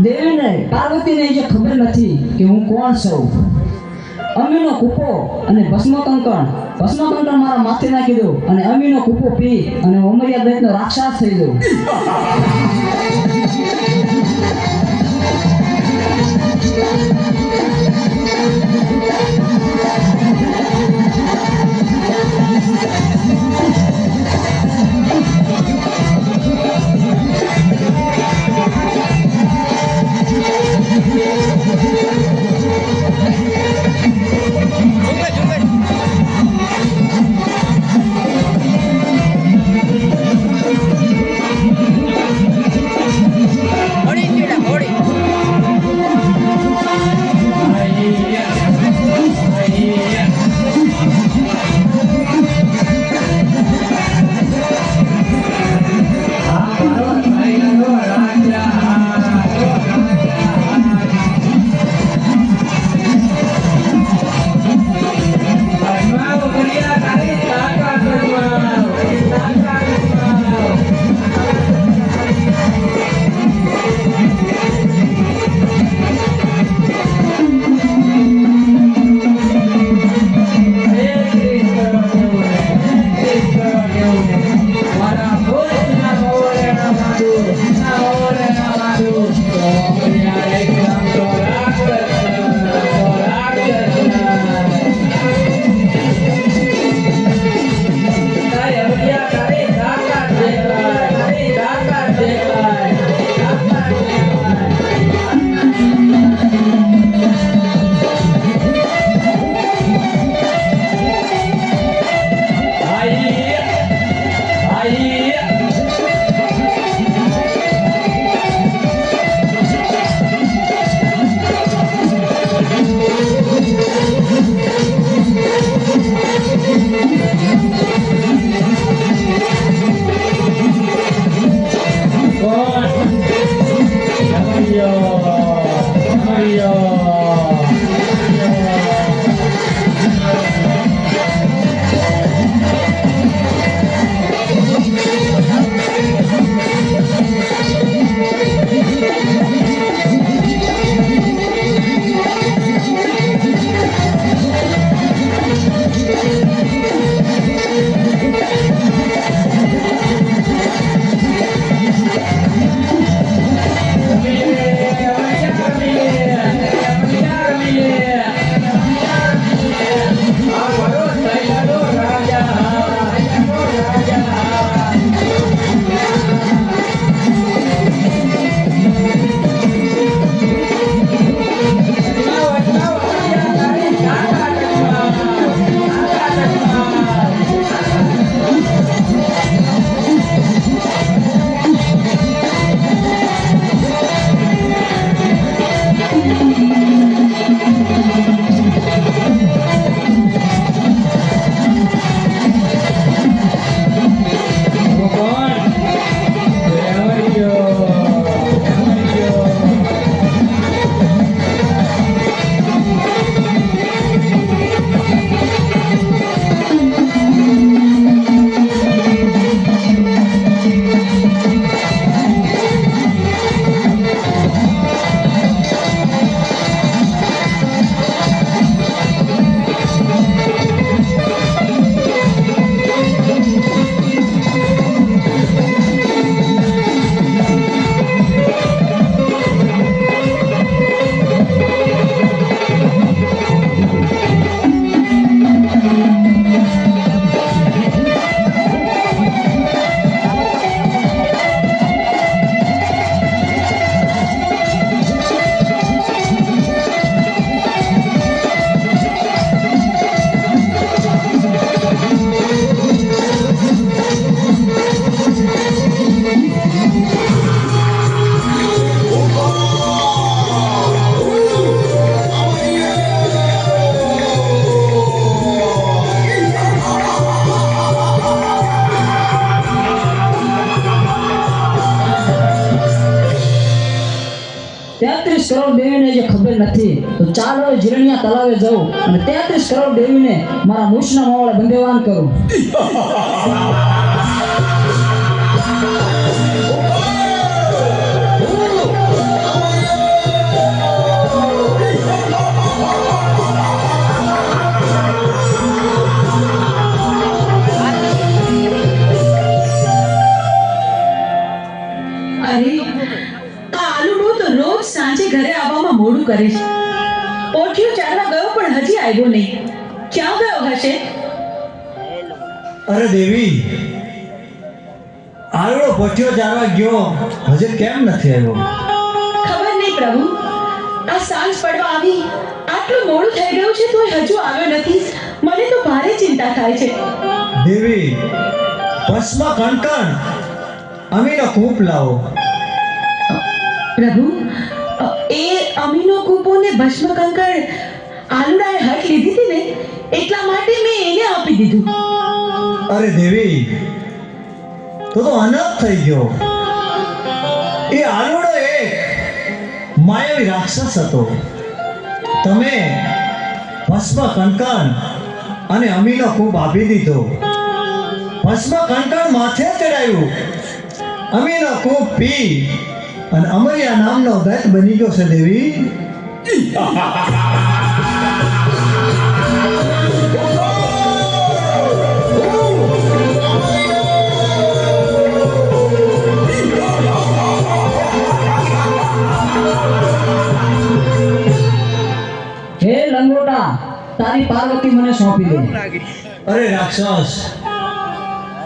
દેવીને પાર્વતીને જે ખબર નથી કે હું કોણ છું. અમીનો કૂપો અને ભસ્મકંકણ મારા માથે નાખી દો અને અમીનો કૂપો પી અને ઉમરિયા દૈતનો રાક્ષસ થઈ દઉં. કરોડ દેવીને જે ખબર નથી તો ચાલો જીરણિયા તળાવે જાઉં અને 33 કરોડ દેવીને મારા મૂછના માવળે બંધેવાન કરું. આ આલુડો તો રોજ સાંજે ઘરે આવવામાં મોડું કરે છે. પોઠિયો ચારવા ગયો પણ હજી આવ્યો નહીં. ક્યાં ગયો હશે? અરે દેવી, આરડો પોઠિયો ચારવા ગયો હજે કેમ નથી આવ્યો? ખબર નહીં પ્રભુ. આ સાંજ પડવા આવી, આટલું મોડું થઈ ગયું છે તોય હજુ આવ્યો નથી. મને તો ભારે ચિંતા થાય છે. દેવી, ભસ્મ કણકણ અમીનો કૂપ લાવો. પ્રભુ, એ અમીનો કૂપો ને ભસ્મ કંકણ આલુડાએ હટ લીધી હતી ને, એટલા માટે મેં એને આપી દીધું. અરે દેવી, તો અનર્થ થઈ ગયો. એ આલુડો એક માયાવી રાક્ષસ હતો. તમે ભસ્મ કણકણ અને અમીનો કૂપ આપી દીધો. ભસ્મ કણકણ માથે ચડાયું, અમીનો કૂપ પી અને અમરિયા નામનો દૈત બની ગયો છે. દેવી, હે લંગોટા, તારી પાર્વતી મને સોંપી દે. અરે રાક્ષસ,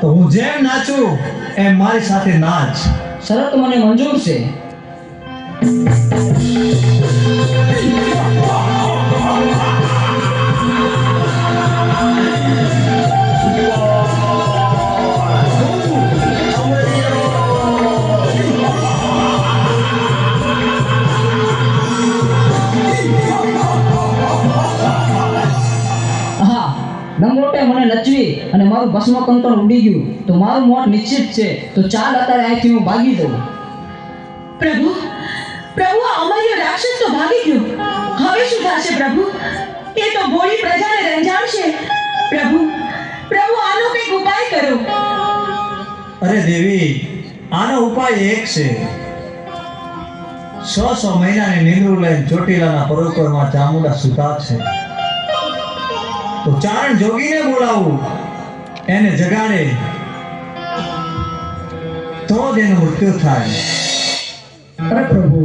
તો હું જેમ નાચું એમ મારી સાથે નાચ. શરત મને મંજૂર છે. હા, લંગોટે મને નચવી અને મારું ભસ્મ કંકણ ઉડી ગયું તો મારું મોત નિશ્ચિત છે. તો ચાલ અત્યારે અહીંથી હું ભાગી જાઉં. પ્રભુ, પ્રભુ, આ અમર્ય રાક્ષસ તો ભાગી ગયો. હવે શું થશે પ્રભુ? એ તો ભોળી પ્રજાને રંજાડશે. પ્રભુ, પ્રભુ, આનો કંઈક ઉપાય કરો. અરે દેવી, આનો ઉપાય એક છે. 600 મહિનાની નીંદરું લઈને ચોટીલાના પર્વતોમાં ચામુંડા સૂતા છે. તો ચારણ જોગીને બોલાવું, એને જગાડે તો જ એનું મૃત્યુ થાય. અરે પ્રભુ,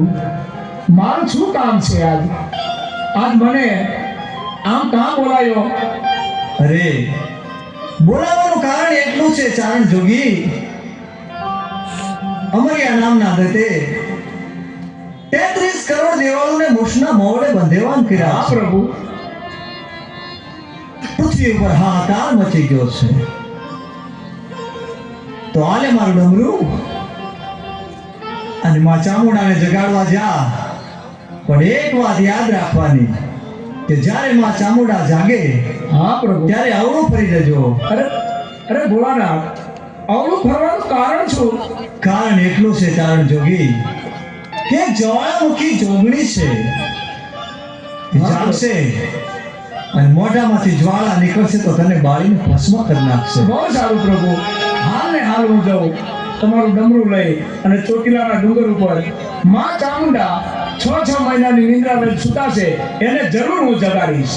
મારું શું કામ છે આજ? આજ મને આમ કાં બોલાયો? અરે, બોલાવાનું કારણ એટલું છે ચારણ જોગી, અમરિયા નામના દત્તે 33 કરોડ દેવાળોને મૂછના મોવડે બંધેવાન કર્યા હા છે. પ્રભુ. પૃથ્વી ઉપર હાહાકાર મચી ગયો છે. તો આલે મારું ડમરું અને માં ચામુંડાને જગાડવા જા. પણ એક વાત યાદ રાખવાની કે જ્યારે માં ચામુંડા જાગે હા પ્રભુ. ત્યારે અવળું ફરી જજો. અરે ભોળાનાથ, આવડું ફરવાનું કારણ શું? કારણ એટલું છે ચારણ જોગી કે જ્વાળામુખી જોગણી છે. એ જાગશે અને મોઢામાંથી જ્વાળા નીકળશે તો તને બાળીને ભસ્મ કરી નાખશે. બહુ સારું પ્રભુ. હાલ ને હાલ હું જાઉં તમારું ડમરું લઈ અને ચોટીલાના ડુંગર ઉપર માં ચામુંડા 6 મહિનાની નિંદ્રા લઈને સૂતા છે, એને જરૂર હું જગાડીશ.